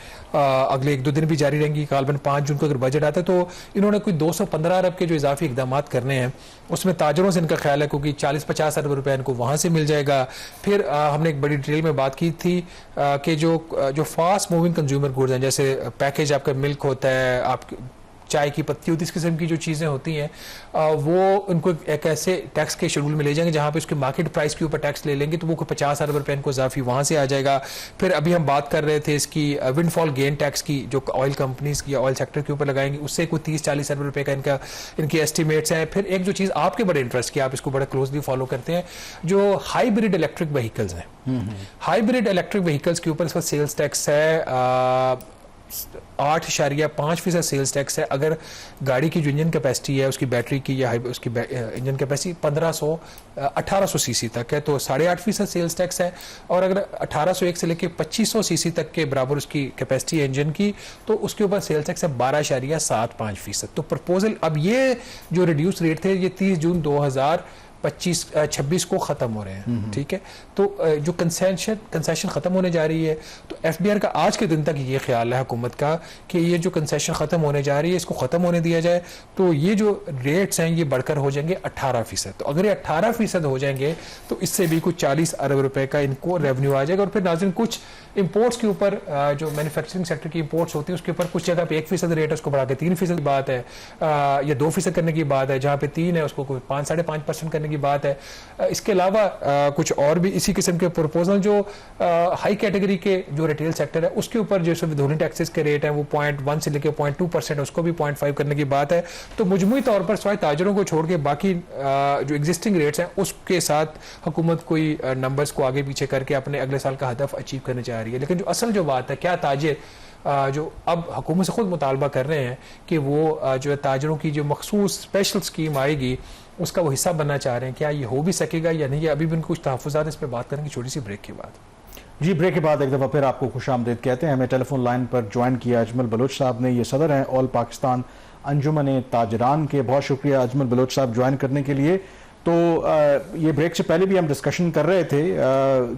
अगले 1-2 दिन भी जारी रहेंगी। कालबन 5 जून को अगर बजट आता है तो इन्होंने कोई 215 अरब के जो इजाफी इकदाम करने हैं, उसमें ताजरों से इनका ख्याल है क्योंकि 40-50 अरब रुपया इनको वहाँ से मिल जाएगा। फिर हमने एक बड़ी डिटेल में बात की थी कि जो फास्ट मूविंग कंज्यूमर गुड्स हैं, जैसे पैकेज आपका मिल्क होता है, आप चाय की पत्ती होती है, इस किस्म की जो चीज़ें होती हैं, वो उनको एक ऐसे टैक्स के शेड्यूल में ले जाएंगे जहाँ पे उसके मार्केट प्राइस के ऊपर टैक्स ले लेंगे, तो वो कोई 50 अरब रुपये इनको इजाफी वहाँ से आ जाएगा। फिर अभी हम बात कर रहे थे इसकी विंडफॉल गेन टैक्स की, जो ऑयल कंपनीज की ऑयल सेक्टर के ऊपर लगाएंगे, उससे कोई 30-40 अरब रुपये का इनकी एस्टिमेट्स हैं। फिर एक जो चीज़ आपके बड़े इंटरेस्ट की, आप इसको बड़ा क्लोजली फॉलो करते हैं, जो हाइब्रिड इलेक्ट्रिक व्हीकल्स हैं। हाइब्रिड इलेक्ट्रिक व्हीकल्स के ऊपर इसका सेल्स टैक्स है 8.5% सेल्स टैक्स है। अगर गाड़ी की जो इंजन कैपेसिटी है, उसकी बैटरी की या उसकी इंजन कैपेसिटी 1800 सीसी तक है, तो 8.5% सेल्स टैक्स है। और अगर 1801 से लेकर 2500 सीसी तक के बराबर उसकी कैपेसिटी है इंजन की, तो उसके ऊपर सेल्स टैक्स है 12.75%। तो प्रपोजल अब ये जो रिड्यूस रेट थे, ये 30 जून 2026 को खत्म हो रहे हैं, ठीक है। तो जो कंसेशन खत्म होने जा रही है, तो एफबीआर का आज के दिन तक ये ख्याल है हुकूमत का कि ये जो कंसेशन खत्म होने जा रही है, इसको खत्म होने दिया जाए, तो ये जो रेट्स हैं ये बढ़कर हो जाएंगे 18%। तो अगर ये 18% हो जाएंगे तो इससे भी कुछ 40 अरब रुपए का इनको रेवेन्यू आ जाएगा। और फिर नाज़रीन, कुछ इंपोर्ट्स के ऊपर, जो मैन्युफैक्चरिंग सेक्टर की इंपोर्ट्स होती है, उसके ऊपर कुछ जगह पे 1% रेट है, उसको बढ़ा के 3% की बात है, या 2% करने की बात है। जहाँ पे 3 है उसको कोई 5-5.5% करने की बात है। इसके अलावा कुछ और भी इसी किस्म के प्रपोजल, जो हाई कैटेगरी के जो रिटेल सेक्टर है उसके ऊपर जो विधोनी टैक्सेस के रेट हैं वो 0.1 से लेकर 0.2%, उसको भी 0.5 करने की बात है। तो मजमूई तौर पर स्वाय ताजरों को छोड़ के बाकी जो एग्जिस्टिंग रेट्स हैं उसके साथ हुकूमत कोई नंबर्स को आगे पीछे करके अपने अगले साल का हदफ अचीव करने जा रही है। लेकिन जो असल जो बात है, क्या ताजिर जो अब हुकूमत से खुद मुतालबा कर रहे हैं कि वो जो है ताजरों की जो मखसूस स्पेशल स्कीम आएगी उसका वो हिस्सा बनना चाह रहे हैं, क्या ये हो भी सकेगा या नहीं? अभी भी उनको कुछ तहफ़्फ़ुज़ात इस पर बात करेंगे छोटी सी ब्रेक के बाद। जी, ब्रेक के बाद एक दफ़ा फिर आपको खुशामदीद कहते हैं। हमें टेलीफोन लाइन पर ज्वाइन किया अजमल बलोच साहब ने, ये सदर हैं ऑल पाकिस्तान अंजुमन ताजरान के। बहुत शुक्रिया अजमल बलोच साहब ज्वाइन करने के लिए। तो ये ब्रेक से पहले भी हम डिस्कशन कर रहे थे,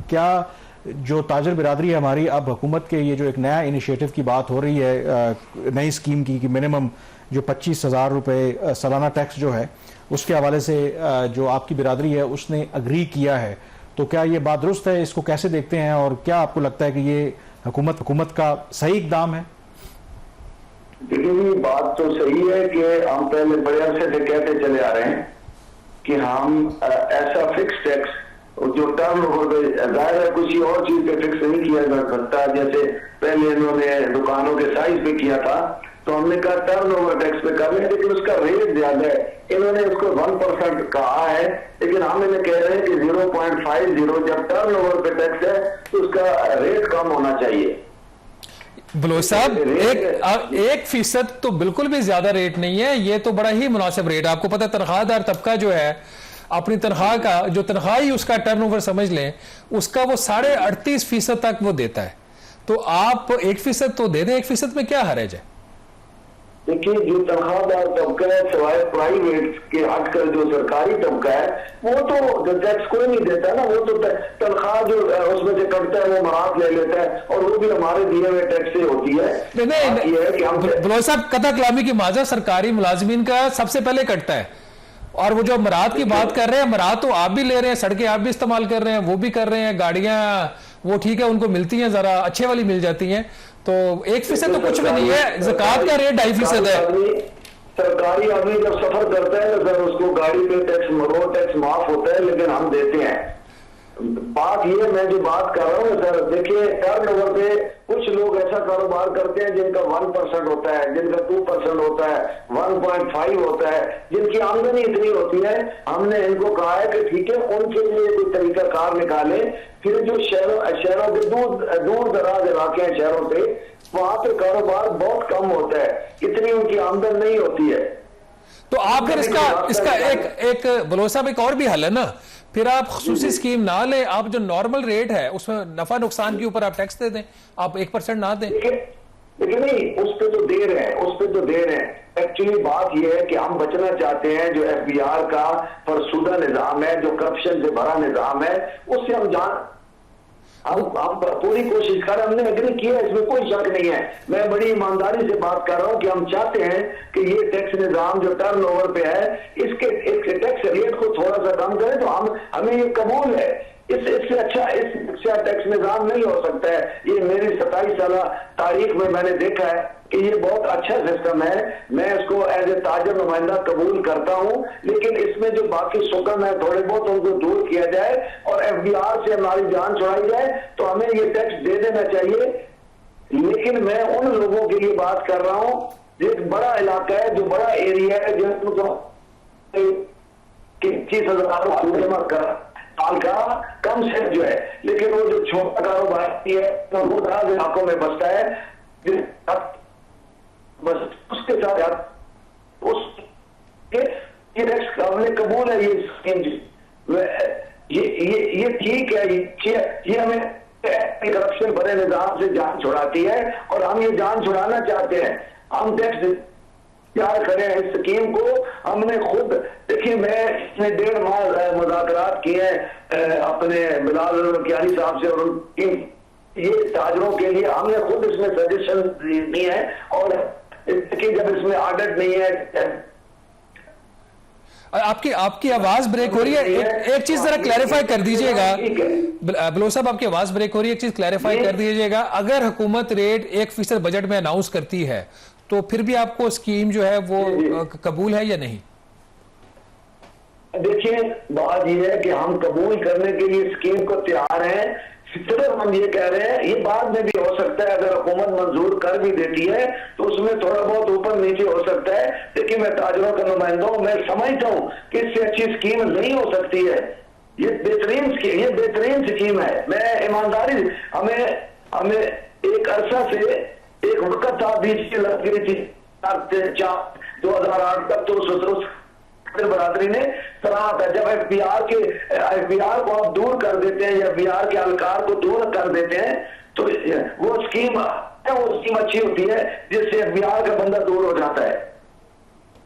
क्या जो ताजर बिरादरी है हमारी, अब हुकूमत के ये जो एक नया इनिशिएटिव की बात हो रही है, नई स्कीम की कि मिनिमम जो 25,000 रुपये सालाना टैक्स जो है उसके हवाले से जो आपकी बिरादरी है उसने अग्री किया है, तो क्या ये बात दुरुस्त है? इसको कैसे देखते हैं और क्या आपको लगता है कि ये हुकूमत का सही इकदाम है? देखिए, बात तो सही है कि हम पहले बड़े अरसे से कहते चले आ रहे हैं कि हम ऐसा फिक्स टैक्स जो टर्न ओवर पे जाहिर है किसी और चीज पे फिक्स नहीं किया जा सकता। जैसे पहले इन्होंने दुकानों के साइज पे किया था, तो हमने कहा टर्न ओवर टैक्स पे कर लें, लेकिन उसका रेट ज्यादा है। इन्होंने उसको 1% कहा है, लेकिन हम इन्हें कह रहे हैं कि 0.50 जब टर्न ओवर पे टैक्स है तो उसका रेट कम होना चाहिए। बलोच साहब, 1% तो बिल्कुल भी ज्यादा रेट नहीं है, ये तो बड़ा ही मुनासिब रेट है। आपको पता है तनख्वाहदार तबका जो है अपनी तनख्वाह का जो तनख्वाह ही उसका टर्नओवर समझ लें, उसका वो 38.5% तक वो देता है। तो आप 1% तो दे दें, 1% में क्या हर्ज है? देखिए, जो तनख्वाहदार तबका है सिवाय प्राइवेट के हटकर जो सरकारी तबका है वो तो टैक्स कोई नहीं देता ना। वो तो तनख्वाह जो उसमें से कटता है वो मराद ले लेता है, और वो भी हमारे दिए हुए टैक्स से होती है। बलोच साहब, कथा कलामी की माजा सरकारी मुलाजमीन का सबसे पहले कटता है, और वो जो मराद की बात कर रहे हैं, मराद तो आप भी ले रहे हैं, सड़कें आप भी इस्तेमाल कर रहे हैं, वो भी कर रहे हैं, गाड़ियां वो ठीक है उनको मिलती हैं, जरा अच्छे वाली मिल जाती हैं, तो 1% तो कुछ भी नहीं है। ज़कात का रेट 2.5% है। सरकारी आदमी जब सफर करता है तो सर उसको गाड़ी पे रोड टैक्स माफ होता है, लेकिन हम देते हैं। बात ये मैं जो बात कर रहा हूँ सर, देखिए टर्न ओवर पे कुछ लोग ऐसा कारोबार करते हैं जिनका 1% होता है, जिनका 2% होता है, 1.5 होता है, जिनकी आमदनी इतनी होती है। हमने इनको कहा है कि ठीक है, उनके लिए कोई तरीका कार निकाले। फिर जो शहरों के दूर दराज इलाके हैं शहरों से, वहां पे कारोबार बहुत कम होता है, इतनी उनकी आमदन नहीं होती है। तो आप फिर इसका एक बलोच साहब एक और भी हल है ना, फिर आप खसूसी स्कीम ना लें, आप जो नॉर्मल रेट है उसमें नफा नुकसान के ऊपर आप टैक्स दे दें, आप 1% ना दें। लेकिन नहीं, उस पे तो दे रहे हैं। एक्चुअली बात यह है कि हम बचना चाहते हैं जो FBR का फरसुदा निजाम है, जो करप्शन से भरा निजाम है, उससे हम पूरी कोशिश कर, हमने एग्री किया, इसमें कोई शक नहीं है। मैं बड़ी ईमानदारी से बात कर रहा हूं कि हम चाहते हैं कि ये टैक्स निजाम जो टर्न ओवर पे है, इसके टैक्स रेट को थोड़ा सा कम करें, तो हमें ये कबूल है। इससे अच्छा टैक्स निजाम नहीं हो सकता है। ये मेरी 27 साल तारीख में मैंने देखा है कि ये बहुत अच्छा सिस्टम है। मैं इसको एज ए ताजर नुमाइंदा कबूल करता हूं, लेकिन इसमें जो बाकी शुक्र है थोड़े बहुत उनको दूर किया जाए और FBR से हमारी जान छुड़ाई जाए, तो हमें ये टैक्स दे देना चाहिए। लेकिन मैं उन लोगों के लिए बात कर रहा हूं, एक बड़ा इलाका है, जो बड़ा एरिया है, जिनको 30,000 जमा कर साल का कम से जो है, लेकिन वो जो छोटा कारोबार है तो वो दराज इलाकों में बसता है, बस उसके साथ ये टैक्स हमने कबूल है। ये स्कीम ये ठीक है, ये हमें करप्शन भरे निजाम से जान छुड़ाती है, और हम ये जान छुड़ाना चाहते हैं। हम टैक्स तैयार करें इस स्कीम को। हमने खुद देखिए, मैं इसमें 1.5 माह मुज़ाकरात किए हैं अपने बिलाल कियानी साहब से, और ये ताजरों के लिए हमने खुद इसमें सजेशन दिए हैं, और जब इसमें ऑडिट नहीं है। आपकी आवाज ब्रेक हो रही है, एक चीज जरा क्लैरिफाई कर दीजिएगा बलोच साहब, आपकी आवाज ब्रेक हो रही है, एक चीज क्लैरिफाई कर दीजिएगा। अगर हुकूमत रेट 1% बजट में अनाउंस करती है, तो फिर भी आपको स्कीम जो है वो कबूल है या नहीं? देखिए, बात यह है कि हम कबूल करने के लिए स्कीम को तैयार हैं। सिर्फ हम ये कह रहे हैं, ये बाद में भी हो सकता है, अगर हुकूमत मंजूर कर भी देती है तो उसमें थोड़ा बहुत ऊपर नीचे हो सकता है। लेकिन मैं ताजरों का नुमाइंदा हूं, मैं समझता हूं कि इससे अच्छी स्कीम नहीं हो सकती है। ये बेहतरीन स्कीम है। मैं ईमानदारी, हमें एक अरसा से एक वक्त था, बीच की लग गई थी 2008 तक, तो बरादरी ने सराहा था। जब FBR को आप दूर कर देते हैं, या FBR के अलकार को दूर कर देते हैं, तो वो स्कीम अच्छी होती है जिससे FBR का बंदा दूर हो जाता है।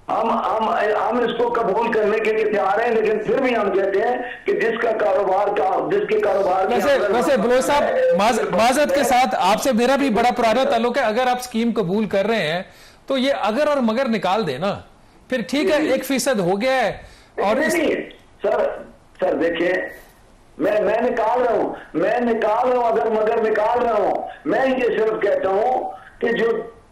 हम इसको कबूल करने के लिए तैयार हैं, लेकिन फिर भी हम कहते हैं कि जिसके कारोबार वैसे बलोच साहब, माजरत के साथ आपसे मेरा भी बड़ा पुराना ताल्लुक है। अगर आप स्कीम कबूल कर रहे हैं तो ये अगर और मगर निकाल देना, फिर ठीक है, 1% हो गया है। और सर देखिए, मैं निकाल रहा हूं, अगर मगर निकाल रहा हूं। मैं ये सिर्फ कहता हूं कि जो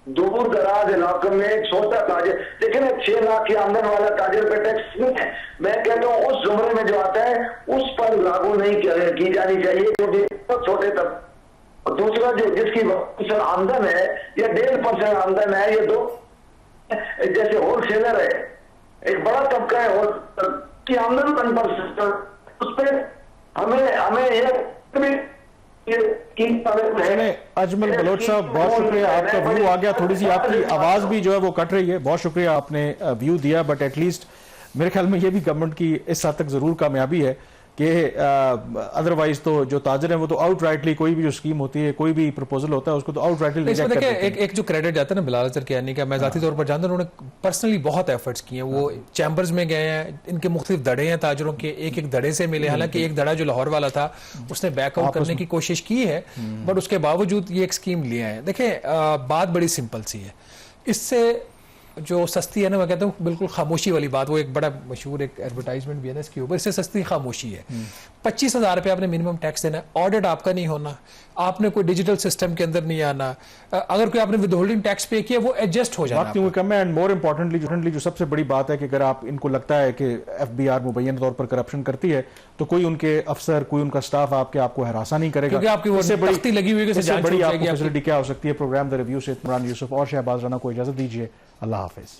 दूर दराज इलाकों में छोटा ताजिर, लेकिन 6 लाख की आमदन वाला ताजिर पे टैक्स नहीं है। मैं कहता हूं उस जुमरे में जो आता है उस पर लागू नहीं की जानी चाहिए, क्योंकि बहुत छोटे तक। और दूसरा जो जिसकी 1% आमदन है या 1.5% आमदन है, ये दो जैसे होलसेलर है, एक बड़ा तबका है होलसेलर की आमदन 1%, उस पर हमें अजमल बलोच साहब, बहुत शुक्रिया, आपका व्यू आ गया। थोड़ी सी आपकी आवाज भी जो है वो कट रही है। बहुत शुक्रिया, आपने व्यू दिया। बट एटलीस्ट मेरे ख्याल में ये भी गवर्नमेंट की इस हद तक जरूर कामयाबी है कि अदरवाइज तो जो ताजर है वो तो आउटराइटली कोई भी जो स्कीम होती है, कोई भी प्रपोजल होता है, उसको तो आउटराइटली रिजेक्ट कर देते हैं। एक जो क्रेडिट जाता है ना बिलाल अजहर कियानी का, मैं जाती तौर पर जानता हूं, उन्होंने पर्सनली बहुत एफर्ट्स किए हैं। वो चैम्बर्स में गए हैं, इनके मुख्तलिफ दड़े हैं ताजरों के, एक दड़े से मिले। हालांकि एक दड़ा जो लाहौर वाला था उसने बैकआउट करने की कोशिश की है, बट उसके बावजूद ये एक स्कीम लिया है। देखें, बात बड़ी सिंपल सी है। इससे जो सस्ती है ना, मैं कहता हूँ बिल्कुल खामोशी वाली बात, वो एक बड़ा मशहूर एक एडवर्टाइजमेंट भी है ना इसके ऊपर, इससे सस्ती खामोशी है। 25,000 रुपये आपने मिनिमम टैक्स देना है, ऑडिट आपका नहीं होना, आपने कोई डिजिटल सिस्टम के अंदर नहीं आना, अगर कोई आपने विद होल्डिंग टैक्स पे किया वो एडजस्ट हो जाना। कम है। एंड मोर इंपॉर्टेंटली जो सबसे बड़ी बात है कि अगर आप इनको लगता है कि FBR मुबैयन तौर पर करप्शन करती है, तो कोई उनके अफसर, कोई उनका स्टाफ आपको हरासा नहीं करेगा, क्योंकि आपकी वो तख्ती लगी हुई है कि बड़ी आपको फैसिलिटी क्या हो सकती है। प्रोग्राम द रिव्यू से इमरान यूसुफ और शहबाज राना को इजाजत दीजिए। अल्लाह हाफिज।